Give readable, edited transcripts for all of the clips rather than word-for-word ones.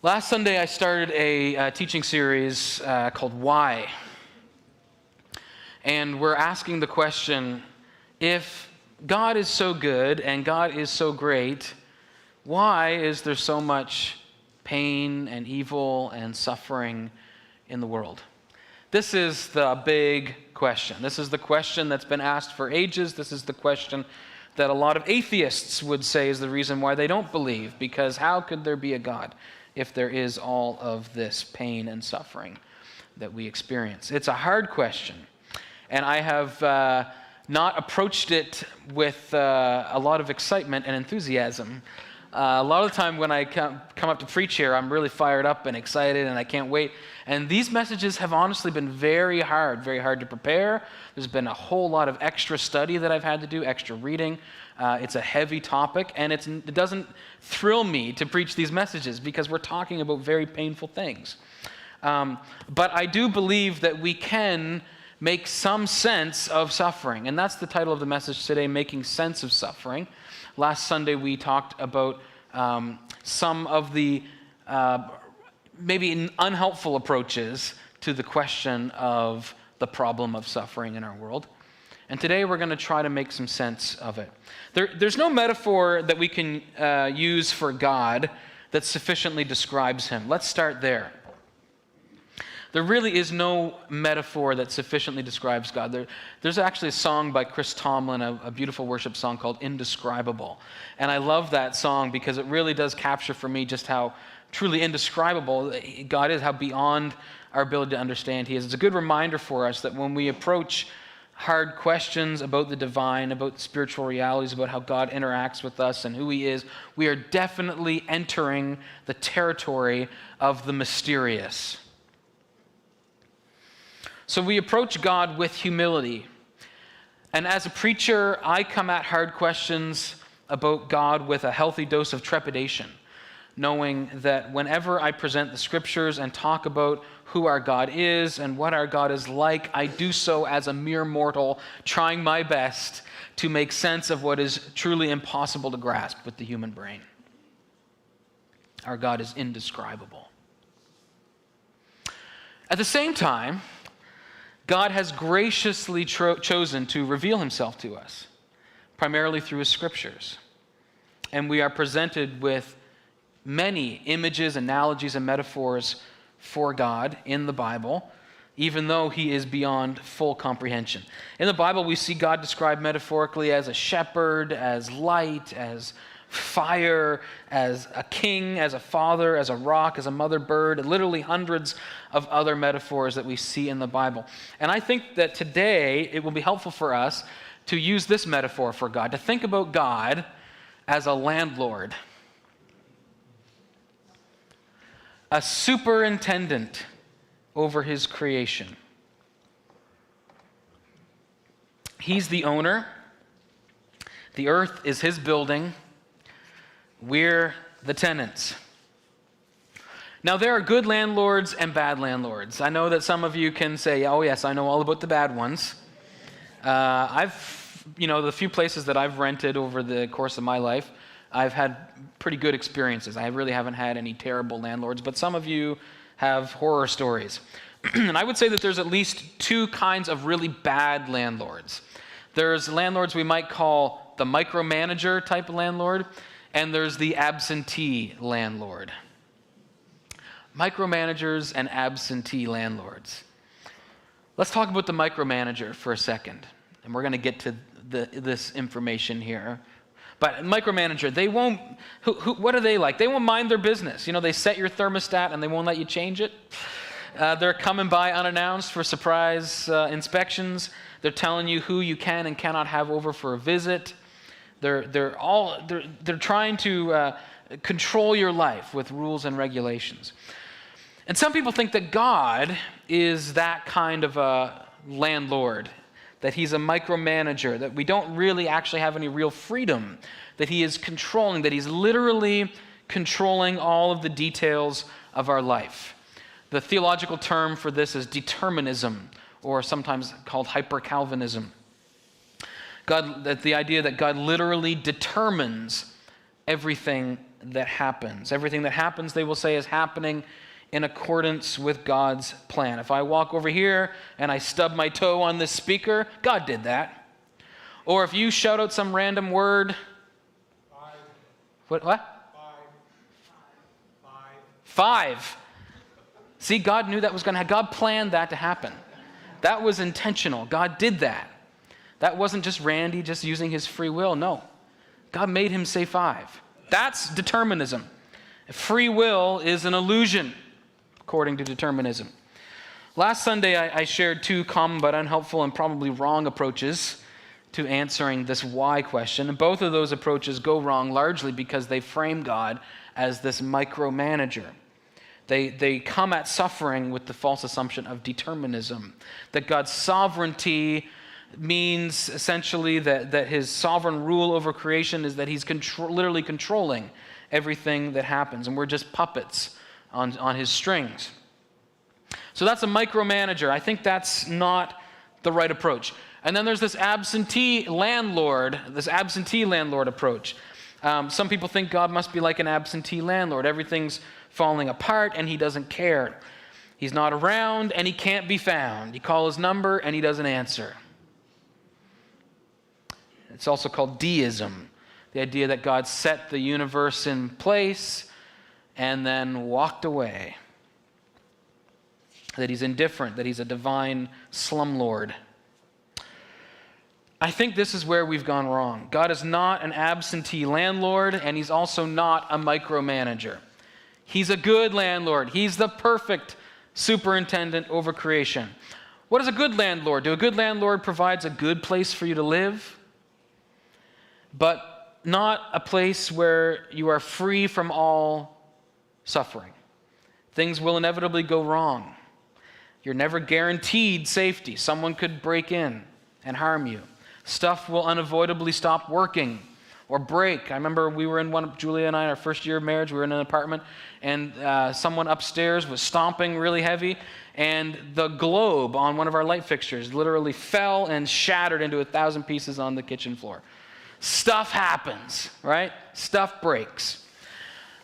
Last Sunday, I started a teaching series called Why? And we're asking the question, if God is so good and God is so great, why is there so much pain and evil and suffering in the world? This is the big question. This is the question that's been asked for ages. This is the question that a lot of atheists would say is the reason why they don't believe, because how could there be a God if there is all of this pain and suffering that we experience? It's a hard question, and I have not approached it with a lot of excitement and enthusiasm. A lot of the time when I come up to preach here, I'm really fired up and excited, and I can't wait. And these messages have honestly been very hard to prepare. There's been a whole lot of extra study that I've had to do, extra reading. It's a heavy topic, and it doesn't thrill me to preach these messages because we're talking about very painful things. But I do believe that we can make some sense of suffering, and that's the title of the message today, Making Sense of Suffering. Last Sunday we talked about some of the maybe unhelpful approaches to the question of the problem of suffering in our world. And today we're going to try to make some sense of it. There's no metaphor that we can use for God that sufficiently describes him. Let's start there. There really is no metaphor that sufficiently describes God. There's actually a song by Chris Tomlin, a beautiful worship song called Indescribable. And I love that song because it really does capture for me just how truly indescribable God is, how beyond our ability to understand he is. It's a good reminder for us that when we approach hard questions about the divine, about spiritual realities, about how God interacts with us and who he is, we are definitely entering the territory of the mysterious. So we approach God with humility. And as a preacher, I come at hard questions about God with a healthy dose of trepidation, knowing that whenever I present the scriptures and talk about who our God is and what our God is like, I do so as a mere mortal, trying my best to make sense of what is truly impossible to grasp with the human brain. Our God is indescribable. At the same time, God has graciously chosen to reveal himself to us, primarily through his scriptures. And we are presented with many images, analogies, and metaphors for God in the Bible, even though he is beyond full comprehension. In the Bible, we see God described metaphorically as a shepherd, as light, as fire, as a king, as a father, as a rock, as a mother bird, literally hundreds of other metaphors that we see in the Bible. And I think that today it will be helpful for us to use this metaphor for God, to think about God as a landlord, a superintendent over his creation. He's the owner. The earth is his building. We're the tenants. Now, there are good landlords and bad landlords. I know that some of you can say, oh yes, I know all about the bad ones. The few places that I've rented over the course of my life, I've had pretty good experiences. I really haven't had any terrible landlords, but some of you have horror stories. And I would say that there's at least two kinds of really bad landlords. There's landlords we might call the micromanager type of landlord, and there's the absentee landlord. Micromanagers and absentee landlords. Let's talk about the micromanager for a second, and we're going to get to this information here. But micromanager, they won't, what are they like? They won't mind their business. They set your thermostat and they won't let you change it. They're coming by unannounced for surprise inspections. They're telling you who you can and cannot have over for a visit. They're trying to control your life with rules and regulations. And some people think that God is that kind of a landlord, that he's a micromanager, that we don't really actually have any real freedom, that he is controlling, that he's literally controlling all of the details of our life. The theological term for this is determinism, or sometimes called hyper-Calvinism. The idea that God literally determines everything that happens. Everything that happens, they will say, is happening in accordance with God's plan. If I walk over here and I stub my toe on this speaker, God did that. Or if you shout out some random word, What? Five. See, God knew that was going to happen. God planned that to happen. That was intentional. God did that. That wasn't just Randy just using his free will. No. God made him say 5. That's determinism. Free will is an illusion, according to determinism. Last Sunday, I shared 2 common but unhelpful and probably wrong approaches to answering this why question. And both of those approaches go wrong largely because they frame God as this micromanager. They come at suffering with the false assumption of determinism, that God's sovereignty means essentially that his sovereign rule over creation is that he's literally controlling everything that happens, and we're just puppets on his strings. So that's a micromanager. I think that's not the right approach. And then there's this absentee landlord approach. Some people think God must be like an absentee landlord. Everything's falling apart and he doesn't care. He's not around and he can't be found. You call his number and he doesn't answer. It's also called deism, the idea that God set the universe in place and then walked away. That he's indifferent, that he's a divine slumlord. I think this is where we've gone wrong. God is not an absentee landlord, and he's also not a micromanager. He's a good landlord. He's the perfect superintendent over creation. What does a good landlord do? A good landlord provides a good place for you to live, but not a place where you are free from all suffering. Things will inevitably go wrong. You're never guaranteed safety. Someone could break in and harm you. Stuff will unavoidably stop working or break. I remember we were in Julia and I, our first year of marriage, we were in an apartment, and someone upstairs was stomping really heavy, and the globe on one of our light fixtures literally fell and shattered into 1,000 pieces on the kitchen floor. Stuff happens, right? Stuff breaks.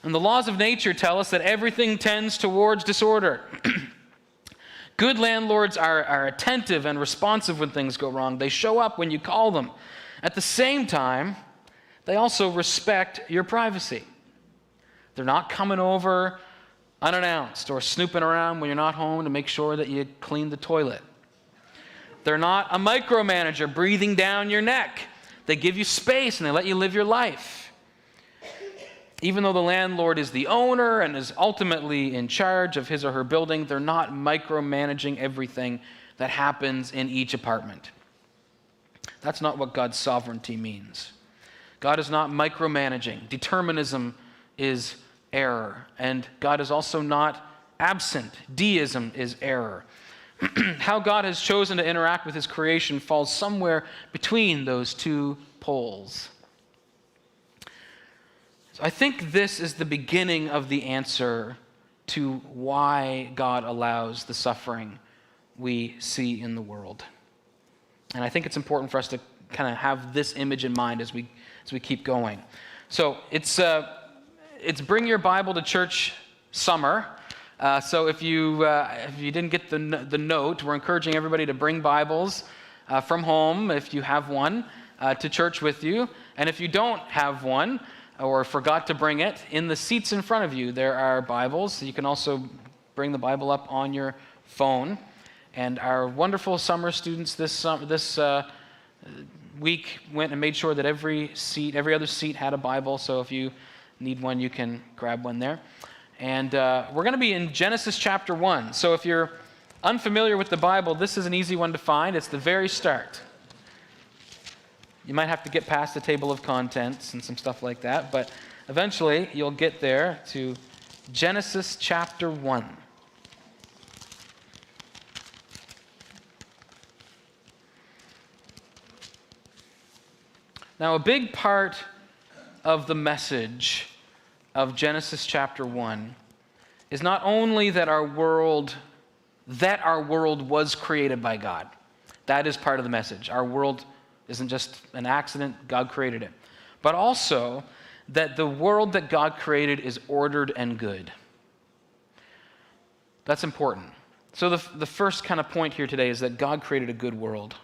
And the laws of nature tell us that everything tends towards disorder. Good landlords are attentive and responsive when things go wrong. They show up when you call them. At the same time, they also respect your privacy. They're not coming over unannounced or snooping around when you're not home to make sure that you clean the toilet. They're not a micromanager breathing down your neck. They give you space and they let you live your life. Even though the landlord is the owner and is ultimately in charge of his or her building, they're not micromanaging everything that happens in each apartment. That's not what God's sovereignty means. God is not micromanaging. Determinism is error. And God is also not absent. Deism is error. How God has chosen to interact with his creation falls somewhere between those two poles. So I think this is the beginning of the answer to why God allows the suffering we see in the world. And I think it's important for us to kind of have this image in mind as we keep going. So it's Bring Your Bible to Church Summer. So if you didn't get the note, we're encouraging everybody to bring Bibles from home, if you have one, to church with you. And if you don't have one, or forgot to bring it, in the seats in front of you there are Bibles. You can also bring the Bible up on your phone. And our wonderful summer students this week went and made sure that every other seat had a Bible. So if you need one, you can grab one there. And we're going to be in Genesis chapter 1. So if you're unfamiliar with the Bible, this is an easy one to find. It's the very start. You might have to get past the table of contents and some stuff like that, but eventually you'll get there to Genesis chapter 1. Now, a big part of the message of Genesis chapter 1 is not only that our world was created by God. That is part of the message. Our world isn't just an accident, God created it. But also that the world that God created is ordered and good. That's important. So the first kind of point here today is that God created a good world.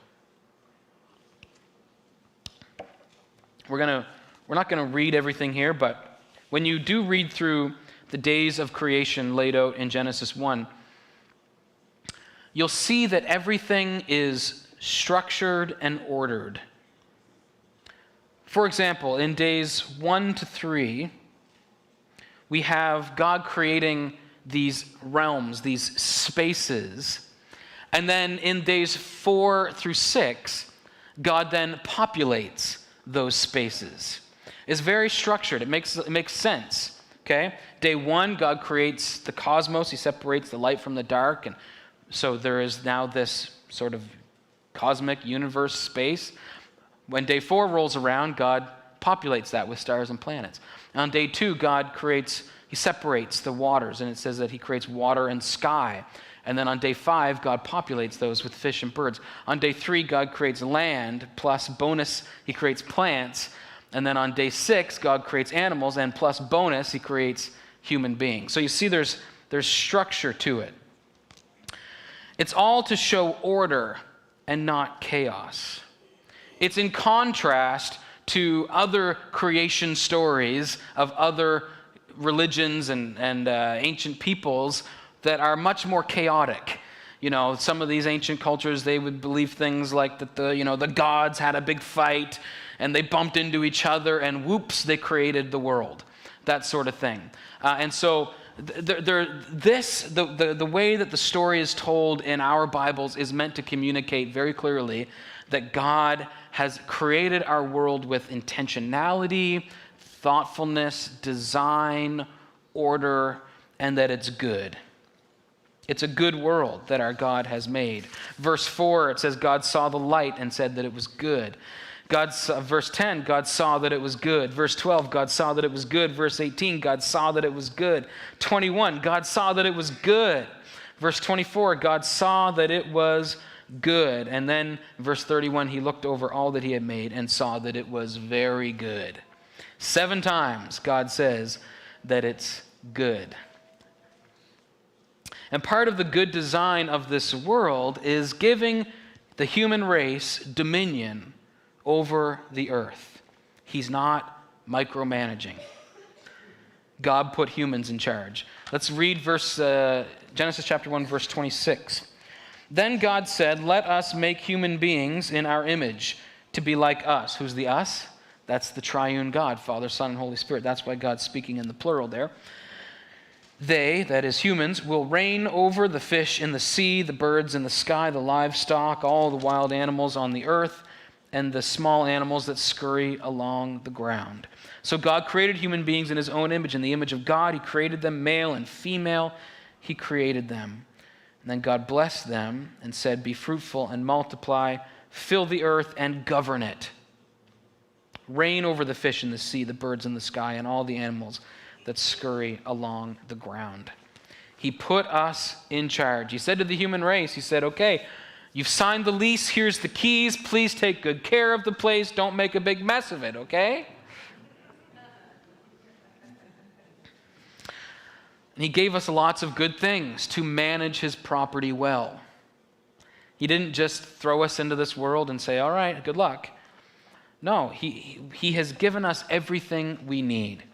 We're not going to read everything here, but when you do read through the days of creation laid out in Genesis 1, you'll see that everything is structured and ordered. For example, in days 1 to 3, we have God creating these realms, these spaces. And then in days 4 through 6, God then populates those spaces. It's very structured. It makes sense. Okay? Day 1, God creates the cosmos. He separates the light from the dark. And so there is now this sort of cosmic universe space. When day 4 rolls around, God populates that with stars and planets. On day 2, He separates the waters, and it says that He creates water and sky. And then on day 5, God populates those with fish and birds. On day 3, God creates land, plus bonus, He creates plants. And then on day 6, God creates animals, and plus bonus, He creates human beings. So you see there's structure to it. It's all to show order and not chaos. It's in contrast to other creation stories of other religions and ancient peoples that are much more chaotic. You know, some of these ancient cultures, they would believe things like that the gods had a big fight and they bumped into each other and whoops, they created the world. That sort of thing. And so the way that the story is told in our Bibles is meant to communicate very clearly that God has created our world with intentionality, thoughtfulness, design, order, and that it's good. It's a good world that our God has made. Verse 4, it says, God saw the light and said that it was good. Verse 10, God saw that it was good. Verse 12, God saw that it was good. Verse 18, God saw that it was good. 21, God saw that it was good. Verse 24, God saw that it was good. And then verse 31, He looked over all that He had made and saw that it was very good. 7 times God says that it's good. And part of the good design of this world is giving the human race dominion over the earth. He's not micromanaging. God put humans in charge. Let's read Genesis chapter 1, verse 26. Then God said, let us make human beings in our image to be like us. Who's the us? That's the triune God, Father, Son, and Holy Spirit. That's why God's speaking in the plural there. They, that is humans, will reign over the fish in the sea, the birds in the sky, the livestock, all the wild animals on the earth, and the small animals that scurry along the ground. So God created human beings in His own image. In the image of God, He created them, male and female. He created them. And then God blessed them and said, be fruitful and multiply, fill the earth and govern it. Reign over the fish in the sea, the birds in the sky, and all the animals that scurry along the ground. He put us in charge. He said to the human race, He said, okay, you've signed the lease, here's the keys, please take good care of the place, don't make a big mess of it, okay? And He gave us lots of good things to manage His property well. He didn't just throw us into this world and say, all right, good luck. No, He has given us everything we need.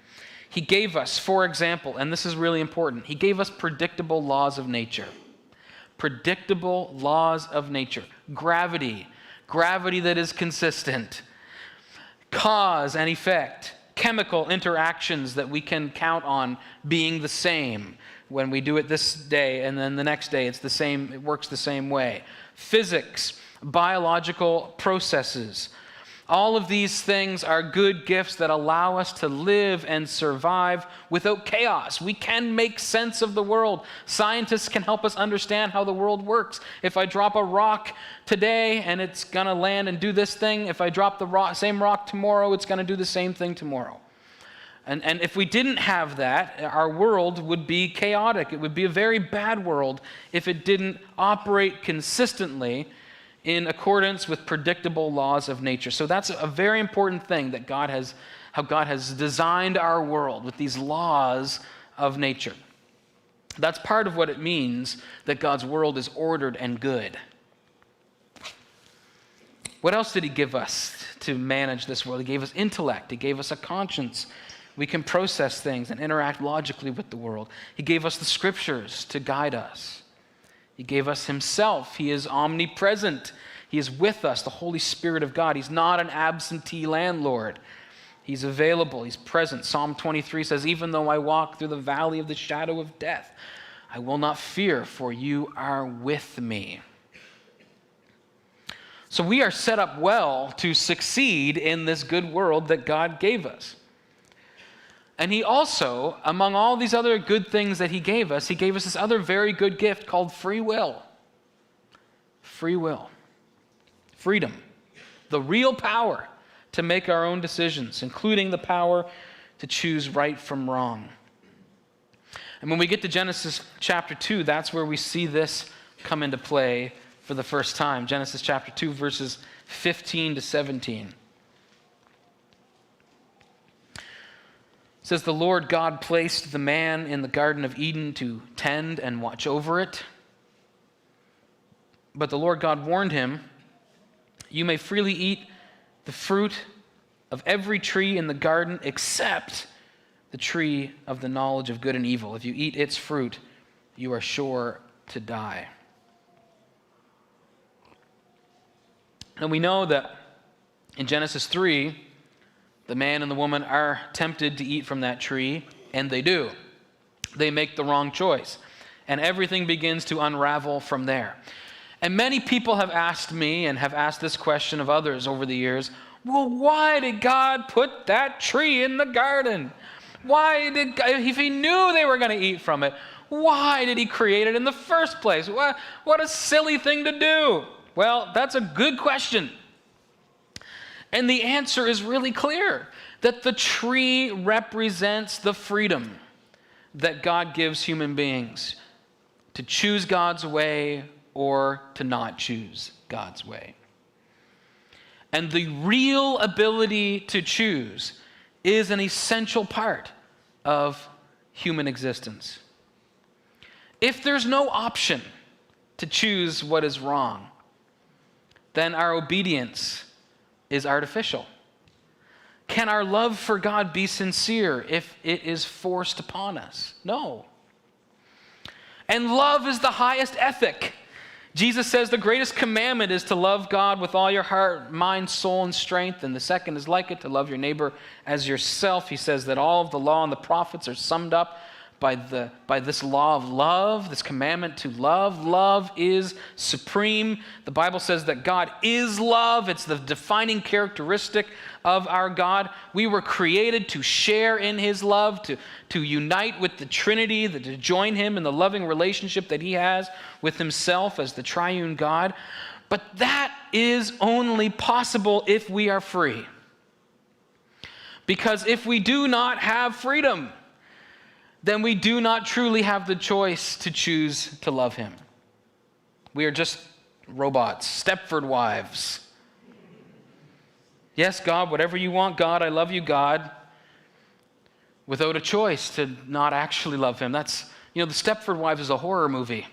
He gave us, for example, and this is really important, He gave us predictable laws of nature. Predictable laws of nature. Gravity that is consistent. Cause and effect. Chemical interactions that we can count on being the same. When we do it this day and then the next day it's the same, it works the same way. Physics, biological processes. All of these things are good gifts that allow us to live and survive without chaos. We can make sense of the world. Scientists can help us understand how the world works. If I drop a rock today and it's going to land and do this thing, if I drop the same rock tomorrow, it's going to do the same thing tomorrow. And if we didn't have that, our world would be chaotic. It would be a very bad world if it didn't operate consistently in accordance with predictable laws of nature. So that's a very important thing that God has how God has designed our world with these laws of nature. That's part of what it means that God's world is ordered and good. What else did he give us to manage this world? He gave us intellect. He gave us a conscience. We can process things and interact logically with the world. He gave us the scriptures to guide us. He gave us himself. He is omnipresent. He is with us, the Holy Spirit of God. He's not an absentee landlord. He's available. He's present. Psalm 23 says, even though I walk through the valley of the shadow of death, I will not fear, for you are with me. So we are set up well to succeed in this good world that God gave us. And he also, among all these other good things that he gave us this other very good gift called free will. Free will. Freedom. The real power to make our own decisions, including the power to choose right from wrong. And when we get to Genesis chapter 2, that's where we see this come into play for the first time. Genesis chapter 2, verses 15 to 17. It says, the Lord God placed the man in the Garden of Eden to tend and watch over it. But the Lord God warned him, you may freely eat the fruit of every tree in the garden except the tree of the knowledge of good and evil. If you eat its fruit, you are sure to die. And we know that in Genesis 3, the man and the woman are tempted to eat from that tree, and they do. They make the wrong choice, and everything begins to unravel from there. And many people have asked me and have asked this question of others over the years, well, why did God put that tree in the garden? Why did God, if he knew they were going to eat from it, why did he create it in the first place? What a silly thing to do. Well, that's a good question. And the answer is really clear, that the tree represents the freedom that God gives human beings to choose God's way or to not choose God's way. And the real ability to choose is an essential part of human existence. If there's no option to choose what is wrong, then our obedience is artificial. Can our love for God be sincere if it is forced upon us? No. And love is the highest ethic. Jesus says the greatest commandment is to love God with all your heart, mind, soul, and strength. And the second is like it, to love your neighbor as yourself. He says that all of the law and the prophets are summed up by this law of love, this commandment to love. Love is supreme. The Bible says that God is love. It's the defining characteristic of our God. We were created to share in his love, to unite with the Trinity, to join him in the loving relationship that he has with himself as the triune God. But that is only possible if we are free. Because if we do not have freedom, then we do not truly have the choice to choose to love him. We are just robots, Stepford wives. Yes, God, whatever you want, God, I love you, God, without a choice to not actually love him. That's, the Stepford Wives is a horror movie.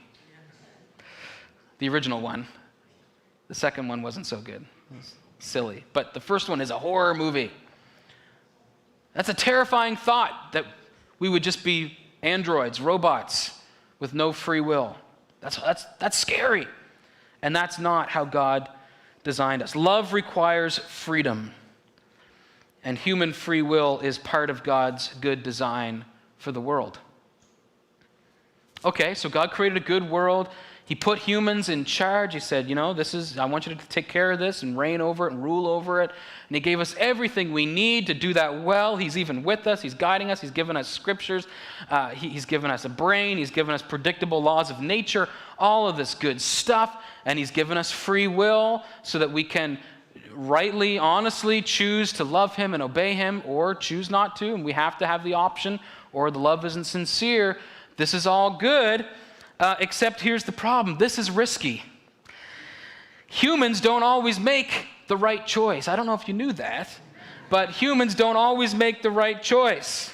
The original one. The second one wasn't so good. It was silly. But the first one is a horror movie. That's a terrifying thought, that we would just be androids, robots, with no free will. That's scary. And that's not how God designed us. Love requires freedom. And human free will is part of God's good design for the world. Okay, so God created a good world. He put humans in charge. He said, I want you to take care of this and reign over it and rule over it. And he gave us everything we need to do that well. He's even with us. He's guiding us. He's given us scriptures. He's given us a brain. He's given us predictable laws of nature, all of this good stuff. And he's given us free will so that we can rightly, honestly choose to love him and obey him, or choose not to. And we have to have the option, or the love isn't sincere. This is all good. Except here's the problem. This is risky. Humans don't always make the right choice. I don't know if you knew that, But humans don't always make the right choice.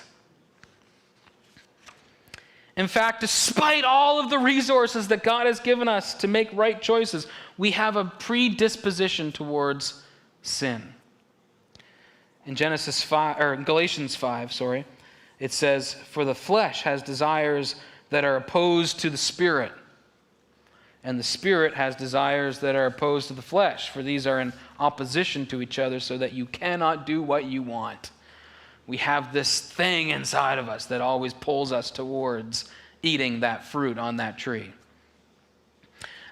In fact, despite all of the resources that God has given us to make right choices, we have a predisposition towards sin. In Galatians 5, it says, "For the flesh has desires that are opposed to the Spirit, and the Spirit has desires that are opposed to the flesh, for these are in opposition to each other, so that you cannot do what you want." We have this thing inside of us that always pulls us towards eating that fruit on that tree.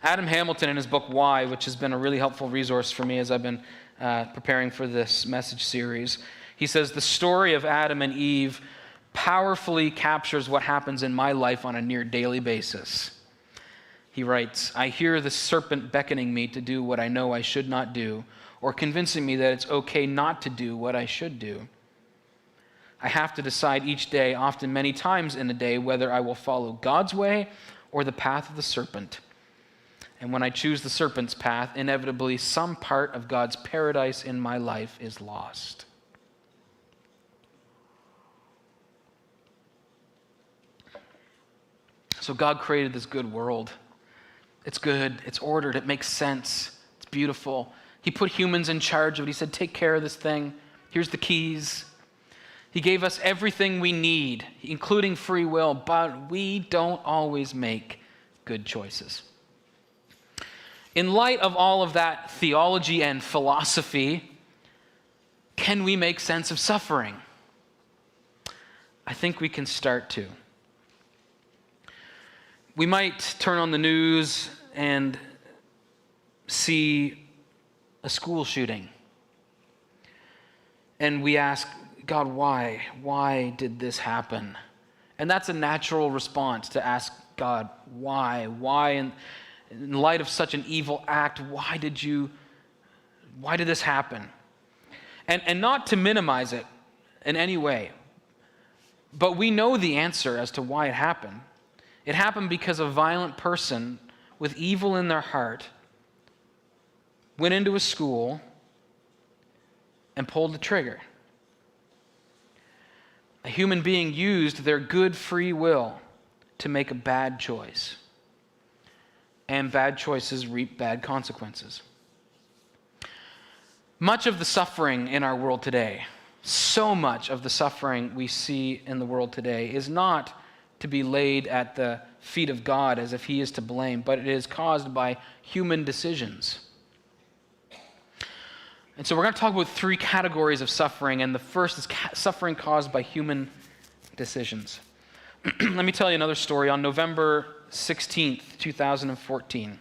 Adam Hamilton, in his book Why, which has been a really helpful resource for me as I've been preparing for this message series, he says, "The story of Adam and Eve powerfully captures what happens in my life on a near daily basis." He writes, "I hear the serpent beckoning me to do what I know I should not do, or convincing me that it's okay not to do what I should do. I have to decide each day, often many times in a day, whether I will follow God's way or the path of the serpent. And when I choose the serpent's path, inevitably some part of God's paradise in my life is lost." So God created this good world. It's good, it's ordered, it makes sense, it's beautiful. He put humans in charge of it. He said, "Take care of this thing. Here's the keys." He gave us everything we need, including free will, but we don't always make good choices. In light of all of that theology and philosophy, can we make sense of suffering? I think we can start to. We might turn on the news and see a school shooting. And we ask, "God, why? Why did this happen?" And that's a natural response, to ask God, why? Why, in light of such an evil act, why did this happen? And not to minimize it in any way, but we know the answer as to why it happened. It happened because a violent person with evil in their heart went into a school and pulled the trigger. A human being used their good free will to make a bad choice. And bad choices reap bad consequences. Much of the suffering in our world today, so much of the suffering we see in the world today, is not to be laid at the feet of God as if he is to blame, but it is caused by human decisions. And so we're going to talk about three categories of suffering, and the first is suffering caused by human decisions. Let me tell you another story. On November 16th, 2014,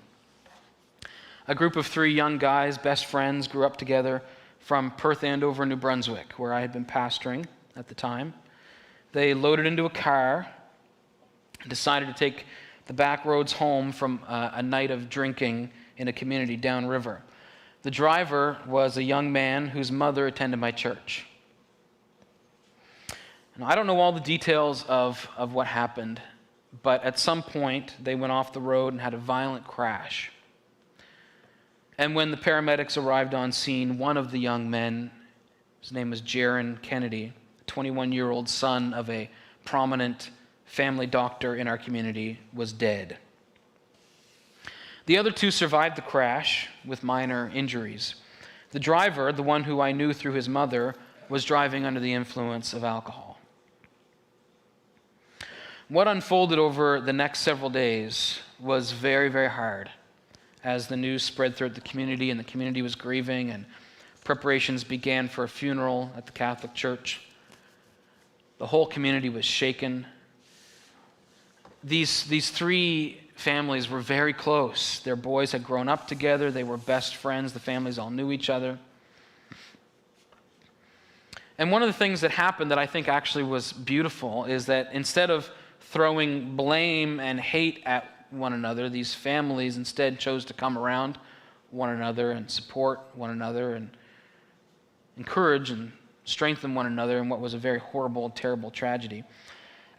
a group of three young guys, best friends, grew up together from Perth Andover, New Brunswick, where I had been pastoring at the time. They loaded into a car and decided to take the back roads home from a night of drinking in a community downriver. The driver was a young man whose mother attended my church. Now, I don't know all the details of what happened, but at some point they went off the road and had a violent crash. And when the paramedics arrived on scene, one of the young men, his name was Jaron Kennedy, a 21-year-old son of a prominent family doctor in our community, was dead. The other two survived the crash with minor injuries. The driver, the one who I knew through his mother, was driving under the influence of alcohol. What unfolded over the next several days was very, very hard as the news spread throughout the community and the community was grieving and preparations began for a funeral at the Catholic Church. The whole community was shaken. These three families were very close. Their boys had grown up together. They were best friends. The families all knew each other. And one of the things that happened that I think actually was beautiful is that instead of throwing blame and hate at one another, these families instead chose to come around one another and support one another and encourage and strengthen one another in what was a very horrible, terrible tragedy.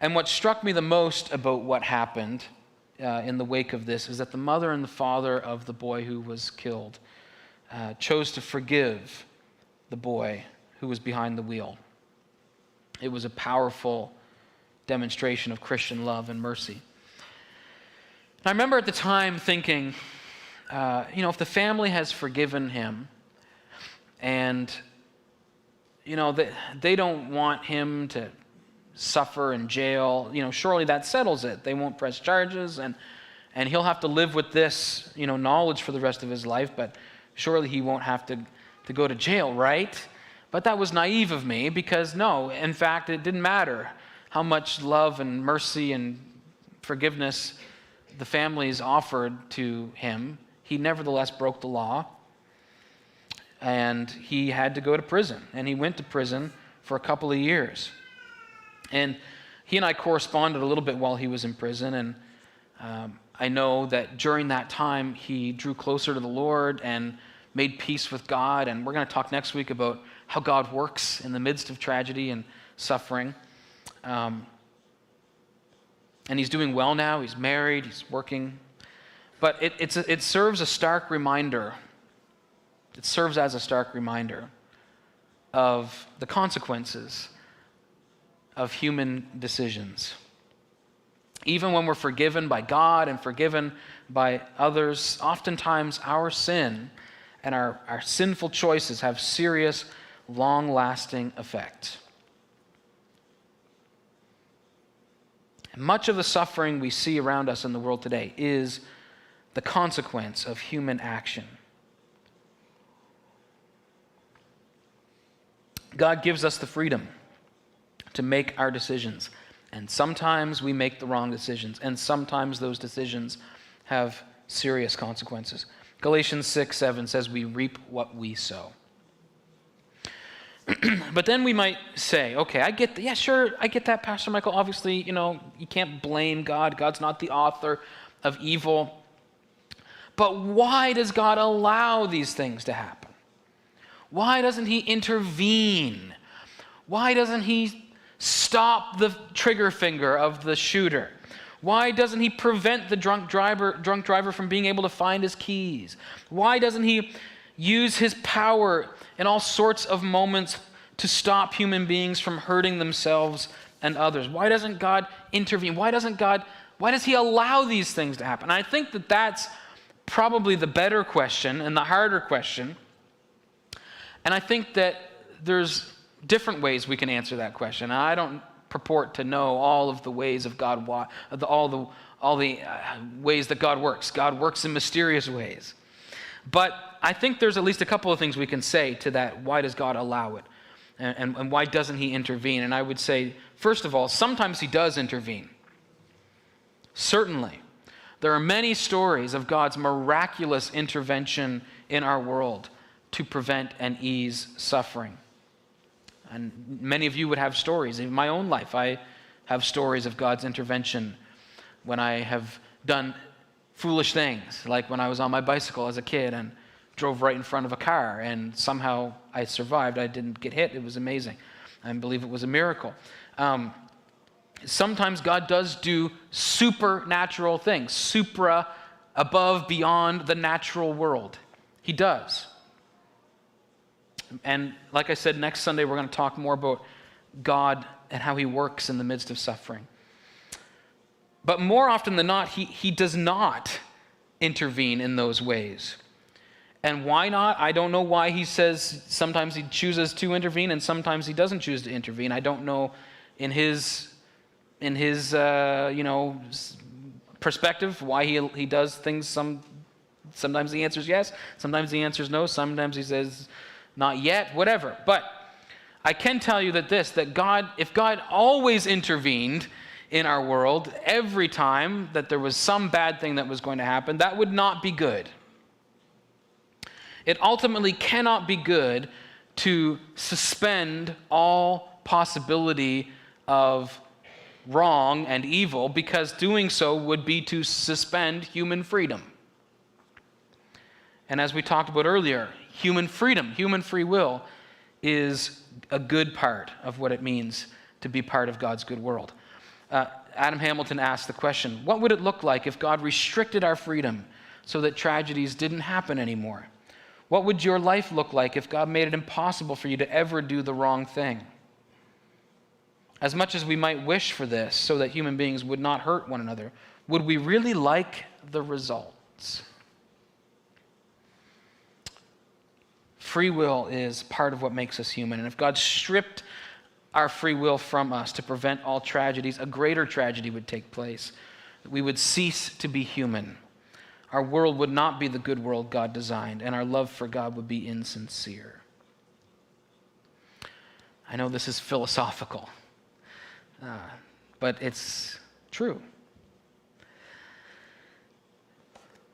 And what struck me the most about what happened in the wake of this is that the mother and the father of the boy who was killed chose to forgive the boy who was behind the wheel. It was a powerful demonstration of Christian love and mercy. And I remember at the time thinking, if the family has forgiven him and, they don't want him to suffer in jail, surely that settles it. They won't press charges and he'll have to live with this, knowledge for the rest of his life, but surely he won't have to go to jail, right? But that was naive of me because no, in fact, it didn't matter how much love and mercy and forgiveness the families offered to him. He nevertheless broke the law, and he had to go to prison. And he went to prison for a couple of years. And he and I corresponded a little bit while he was in prison, and I know that during that time he drew closer to the Lord and made peace with God. And we're going to talk next week about how God works in the midst of tragedy and suffering. And he's doing well now. He's married. He's working. But it serves a stark reminder. It serves as a stark reminder of the consequences of human decisions. Even when we're forgiven by God and forgiven by others, oftentimes our sin and our sinful choices have serious, long-lasting effect. Much of the suffering we see around us in the world today is the consequence of human action. God gives us the freedom to make our decisions. And sometimes we make the wrong decisions. And sometimes those decisions have serious consequences. Galatians 6:7 says we reap what we sow. But then we might say, okay, I get that, Pastor Michael. Obviously, you can't blame God. God's not the author of evil. But why does God allow these things to happen? Why doesn't he intervene? Why doesn't he stop the trigger finger of the shooter? Why doesn't he prevent the drunk driver from being able to find his keys? Why doesn't he use his power in all sorts of moments to stop human beings from hurting themselves and others? Why doesn't God intervene? Why does he allow these things to happen? And I think that that's probably the better question and the harder question. And I think that there's different ways we can answer that question. And I don't purport to know all of the ways of God, all the ways that God works. God works in mysterious ways. But I think there's at least a couple of things we can say to that. Why does God allow it? And why doesn't he intervene? And I would say, first of all, sometimes he does intervene. Certainly. There are many stories of God's miraculous intervention in our world to prevent and ease suffering. And many of you would have stories. In my own life, I have stories of God's intervention when I have done foolish things, like when I was on my bicycle as a kid and drove right in front of a car, and somehow I survived. I didn't get hit. It was amazing. I believe it was a miracle. Sometimes God does do supernatural things, above, beyond the natural world. He does. And like I said, next Sunday we're going to talk more about God and how he works in the midst of suffering. But more often than not, he does not intervene in those ways. And why not? I don't know why he says sometimes he chooses to intervene and sometimes he doesn't choose to intervene. I don't know in his perspective why he does things. Sometimes the answer is yes, sometimes the answer is no, sometimes he says not yet, whatever. But I can tell you that God, if God always intervened in our world every time that there was some bad thing that was going to happen, that would not be good. It ultimately cannot be good to suspend all possibility of wrong and evil, because doing so would be to suspend human freedom. And as we talked about earlier, human freedom, human free will is a good part of what it means to be part of God's good world. Adam Hamilton asked the question, what would it look like if God restricted our freedom so that tragedies didn't happen anymore? What would your life look like if God made it impossible for you to ever do the wrong thing? As much as we might wish for this so that human beings would not hurt one another, would we really like the results? Free will is part of what makes us human. And if God stripped our free will from us to prevent all tragedies, a greater tragedy would take place. We would cease to be human. Our world would not be the good world God designed, and our love for God would be insincere. I know this is philosophical, but it's true.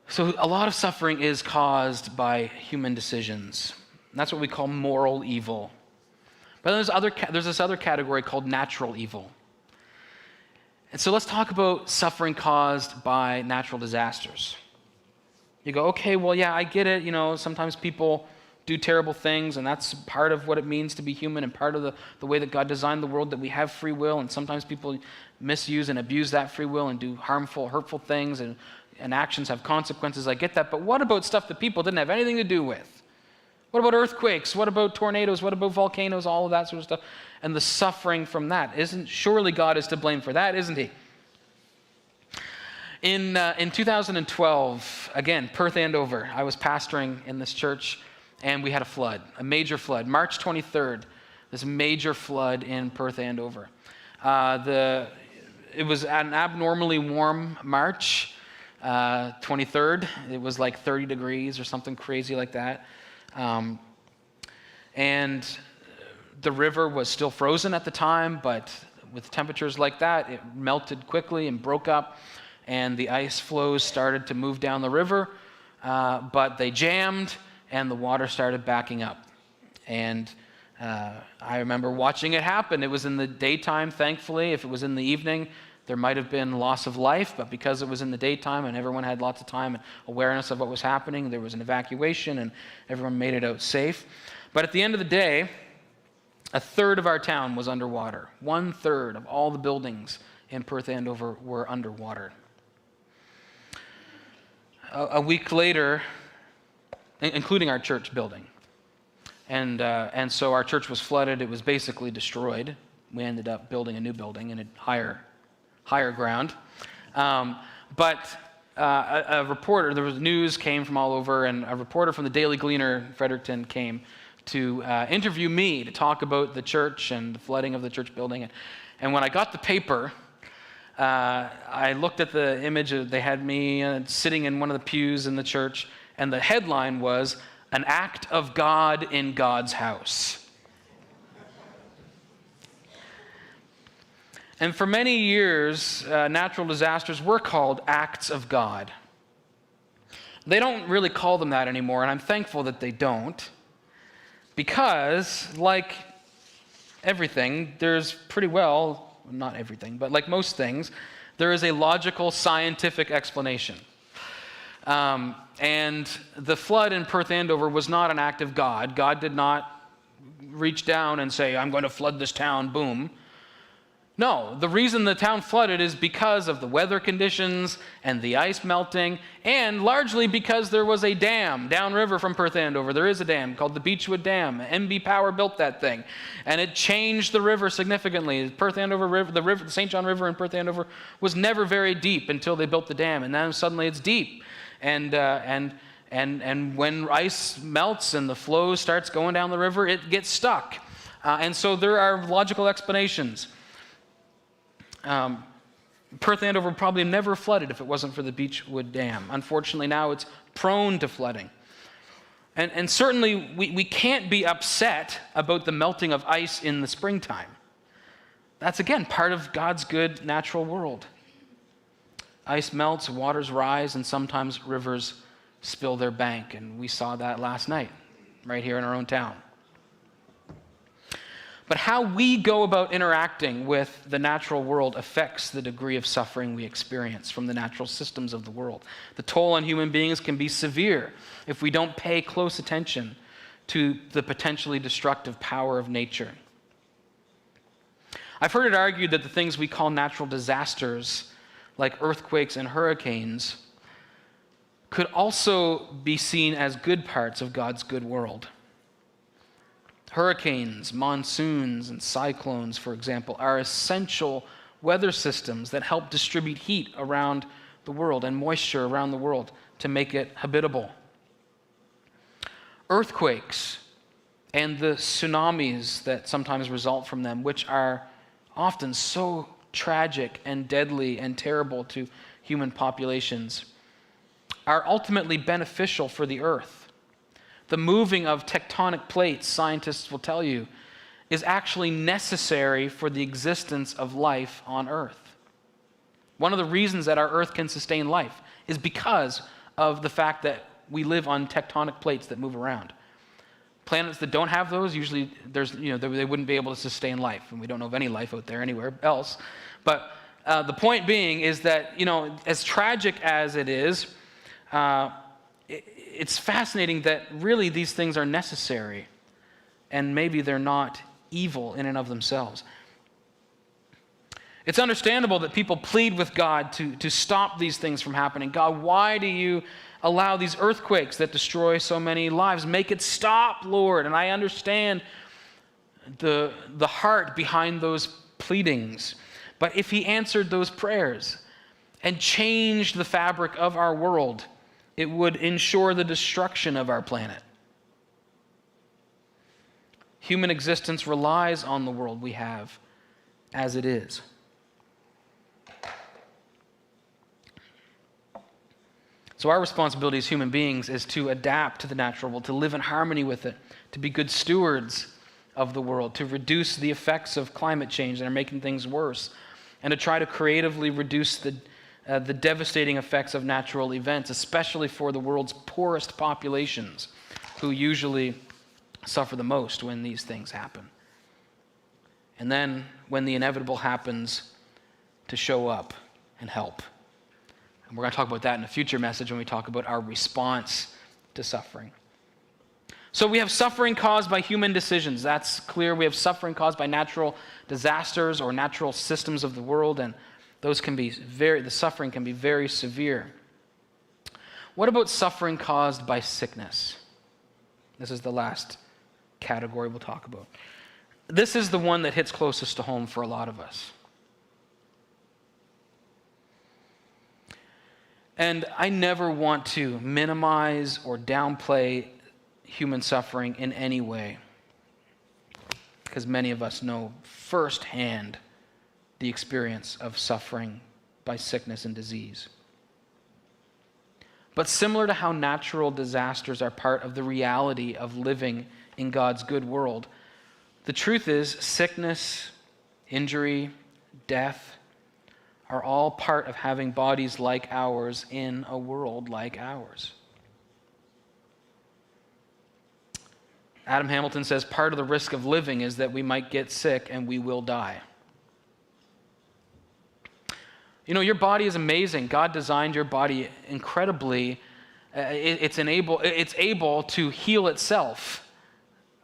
So a lot of suffering is caused by human decisions. And that's what we call moral evil. But there's this other category called natural evil. And so let's talk about suffering caused by natural disasters. You go, okay, well, yeah, I get it. Sometimes people do terrible things, and that's part of what it means to be human and part of the way that God designed the world, that we have free will, and sometimes people misuse and abuse that free will and do harmful, hurtful things, and actions have consequences. I get that. But what about stuff that people didn't have anything to do with? What about earthquakes? What about tornadoes? What about volcanoes? All of that sort of stuff. And the suffering from that. Surely God is to blame for that, isn't he? In 2012, again, Perth Andover, I was pastoring in this church, and we had a flood, a major flood. March 23rd, this major flood in Perth Andover. It was an abnormally warm March 23rd. It was like 30 degrees or something crazy like that. And the river was still frozen at the time, but with temperatures like that, it melted quickly and broke up, and the ice flows started to move down the river, but they jammed, and the water started backing up. And I remember watching it happen. It was in the daytime, thankfully. If it was in the evening, there might have been loss of life, but because it was in the daytime and everyone had lots of time and awareness of what was happening, there was an evacuation and everyone made it out safe. But at the end of the day, a third of our town was underwater. 1/3 of all the buildings in Perth Andover were underwater. A week later, including our church building, and so our church was flooded. It was basically destroyed. We ended up building a new building in a higher ground. But a reporter, there was news came from all over, and a reporter from the Daily Gleaner, Fredericks, came to interview me to talk about the church and the flooding of the church building. And when I got the paper, I looked at the image. They had me sitting in one of the pews in the church, and the headline was, "An Act of God in God's House." And for many years, natural disasters were called acts of God. They don't really call them that anymore, and I'm thankful that they don't, because like everything, there's pretty well, not everything, but like most things, there is a logical, scientific explanation. And the flood in Perth Andover was not an act of God. God did not reach down and say, "I'm going to flood this town," boom. No, the reason the town flooded is because of the weather conditions and the ice melting, and largely because there was a dam downriver from Perth Andover. There is a dam called the Beechwood Dam. MB Power built that thing, and it changed the river significantly. Perth Andover River, the St. John River in Perth Andover, was never very deep until they built the dam, and then suddenly it's deep. And when ice melts and the flow starts going down the river, it gets stuck. And so there are logical explanations. Perth Andover probably never flooded if it wasn't for the Beechwood Dam. Unfortunately, now it's prone to flooding. And certainly, we can't be upset about the melting of ice in the springtime. That's, again, part of God's good natural world. Ice melts, waters rise, and sometimes rivers spill their bank. And we saw that last night, right here in our own town. But how we go about interacting with the natural world affects the degree of suffering we experience from the natural systems of the world. The toll on human beings can be severe if we don't pay close attention to the potentially destructive power of nature. I've heard it argued that the things we call natural disasters, like earthquakes and hurricanes, could also be seen as good parts of God's good world. Hurricanes, monsoons, and cyclones, for example, are essential weather systems that help distribute heat around the world and moisture around the world to make it habitable. Earthquakes and the tsunamis that sometimes result from them, which are often so tragic and deadly and terrible to human populations, are ultimately beneficial for the earth. The moving of tectonic plates, scientists will tell you, is actually necessary for the existence of life on earth. One of the reasons that our earth can sustain life is because of the fact that we live on tectonic plates that move around. Planets that don't have those, usually they wouldn't be able to sustain life, and we don't know of any life out there anywhere else. But the point being is that, as tragic as it is, it's fascinating that really these things are necessary, and maybe they're not evil in and of themselves. It's understandable that people plead with God to stop these things from happening. God, why do you allow these earthquakes that destroy so many lives? Make it stop, Lord. And I understand the heart behind those pleadings. But if he answered those prayers and changed the fabric of our world, it would ensure the destruction of our planet. Human existence relies on the world we have as it is. So our responsibility as human beings is to adapt to the natural world, to live in harmony with it, to be good stewards of the world, to reduce the effects of climate change that are making things worse, and to try to creatively reduce the devastating effects of natural events, especially for the world's poorest populations, who usually suffer the most when these things happen. And then, when the inevitable happens, to show up and help. And we're going to talk about that in a future message when we talk about our response to suffering. So we have suffering caused by human decisions. That's clear. We have suffering caused by natural disasters or natural systems of the world, and those can be the suffering can be very severe. What about suffering caused by sickness? This is the last category we'll talk about. This is the one that hits closest to home for a lot of us. And I never want to minimize or downplay human suffering in any way, because many of us know firsthand the experience of suffering by sickness and disease. But similar to how natural disasters are part of the reality of living in God's good world, the truth is sickness, injury, death are all part of having bodies like ours in a world like ours. Adam Hamilton says part of the risk of living is that we might get sick and we will die. Your body is amazing. God designed your body incredibly. It's able to heal itself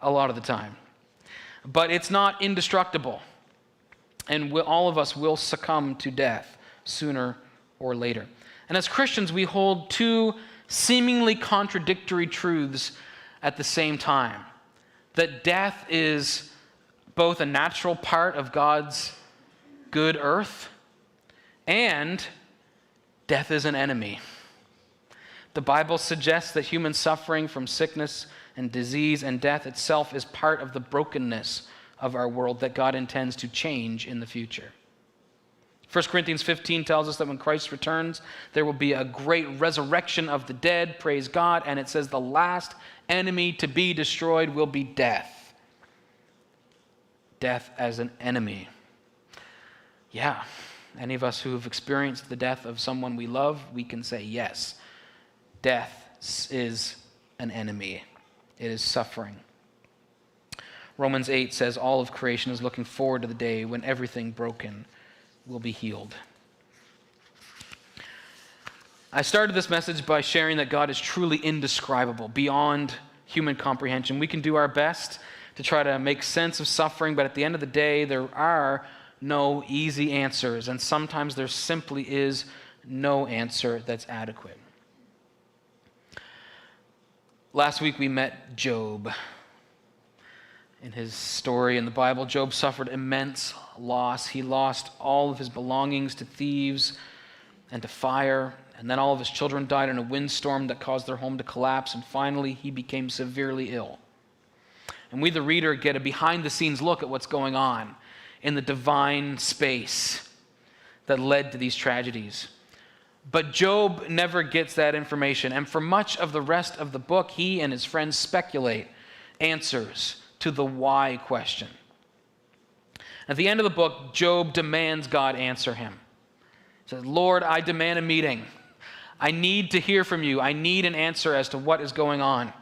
a lot of the time. But it's not indestructible. And all of us will succumb to death sooner or later. And as Christians, we hold two seemingly contradictory truths at the same time. That death is both a natural part of God's good earth, and death is an enemy. The Bible suggests that human suffering from sickness and disease and death itself is part of the brokenness of our world that God intends to change in the future. 1 Corinthians 15 tells us that when Christ returns, there will be a great resurrection of the dead, praise God, and it says the last enemy to be destroyed will be death. Death as an enemy. Yeah, any of us who have experienced the death of someone we love, we can say yes. Death is an enemy. It is suffering. Romans 8 says all of creation is looking forward to the day when everything broken will be healed. I started this message by sharing that God is truly indescribable, beyond human comprehension. We can do our best to try to make sense of suffering, but at the end of the day, there are no easy answers, and sometimes there simply is no answer that's adequate. Last week we met Job. In his story in the Bible, Job suffered immense loss. He lost all of his belongings to thieves and to fire, and then all of his children died in a windstorm that caused their home to collapse, and finally he became severely ill. And we, the reader, get a behind-the-scenes look at what's going on in the divine space that led to these tragedies. But Job never gets that information, and for much of the rest of the book, he and his friends speculate answers to the why question. At the end of the book, Job demands God answer him. He says, Lord, I demand a meeting. I need to hear from you. I need an answer as to what is going on.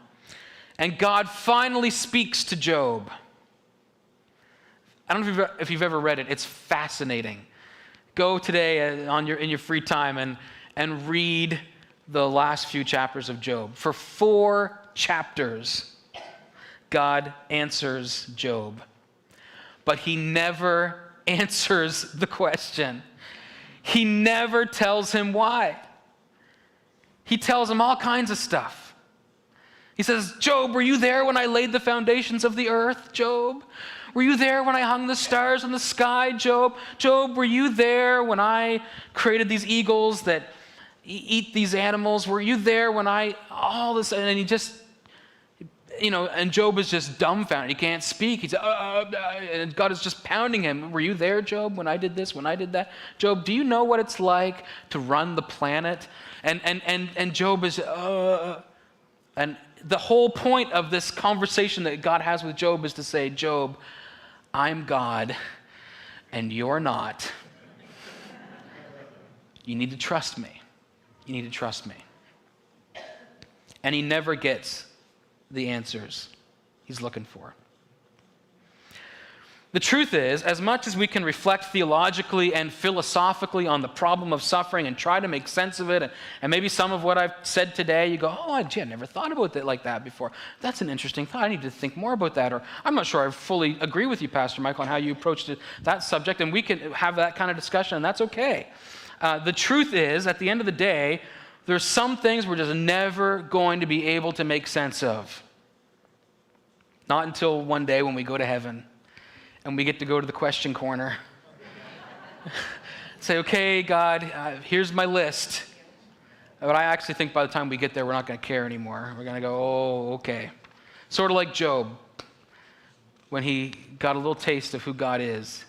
And God finally speaks to Job. I don't know if you've ever read it. It's fascinating. Go today in your free time and read the last few chapters of Job. For 4 chapters, God answers Job. But he never answers the question. He never tells him why. He tells him all kinds of stuff. He says, Job, were you there when I laid the foundations of the earth, Job? Were you there when I hung the stars in the sky, Job? Job, were you there when I created these eagles that eat these animals? Were you there when all this, and he just, and Job is just dumbfounded. He can't speak. He's, and God is just pounding him. Were you there, Job, when I did this, when I did that? Job, do you know what it's like to run the planet? And Job is, and the whole point of this conversation that God has with Job is to say, Job, I'm God, and you're not. You need to trust me. You need to trust me. And he never gets the answers he's looking for. The truth is, as much as we can reflect theologically and philosophically on the problem of suffering and try to make sense of it, and maybe some of what I've said today, you go, I never thought about it like that before. That's an interesting thought. I need to think more about that. Or I'm not sure I fully agree with you, Pastor Michael, on how you approached that subject, and we can have that kind of discussion, and that's okay. The truth is, at the end of the day, there's some things we're just never going to be able to make sense of. Not until one day when we go to heaven and we get to go to the question corner. Say, okay, God, here's my list. But I actually think by the time we get there, we're not going to care anymore. We're going to go, oh, okay. Sort of like Job, when he got a little taste of who God is.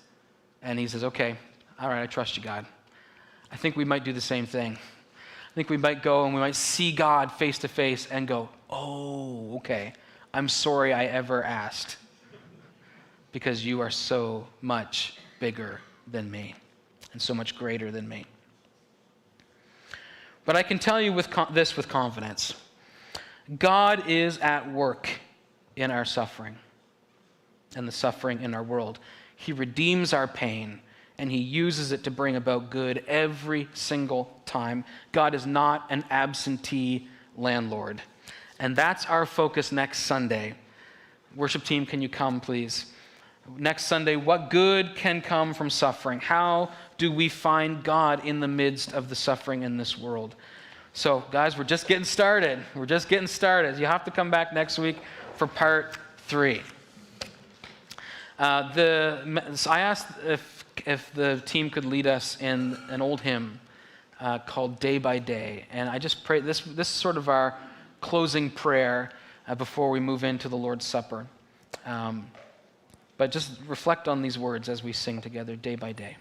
And he says, okay, all right, I trust you, God. I think we might do the same thing. I think we might go and we might see God face to face and go, oh, okay, I'm sorry I ever asked, because you are so much bigger than me and so much greater than me. But I can tell you this with confidence. God is at work in our suffering and the suffering in our world. He redeems our pain, and he uses it to bring about good every single time. God is not an absentee landlord. And that's our focus next Sunday. Worship team, can you come, please? Next Sunday, what good can come from suffering? How do we find God in the midst of the suffering in this world? So, guys, we're just getting started. We're just getting started. You have to come back next week for part 3. I asked if the team could lead us in an old hymn called Day by Day. And I just pray, this is sort of our closing prayer before we move into the Lord's Supper. But just reflect on these words as we sing together, day by day.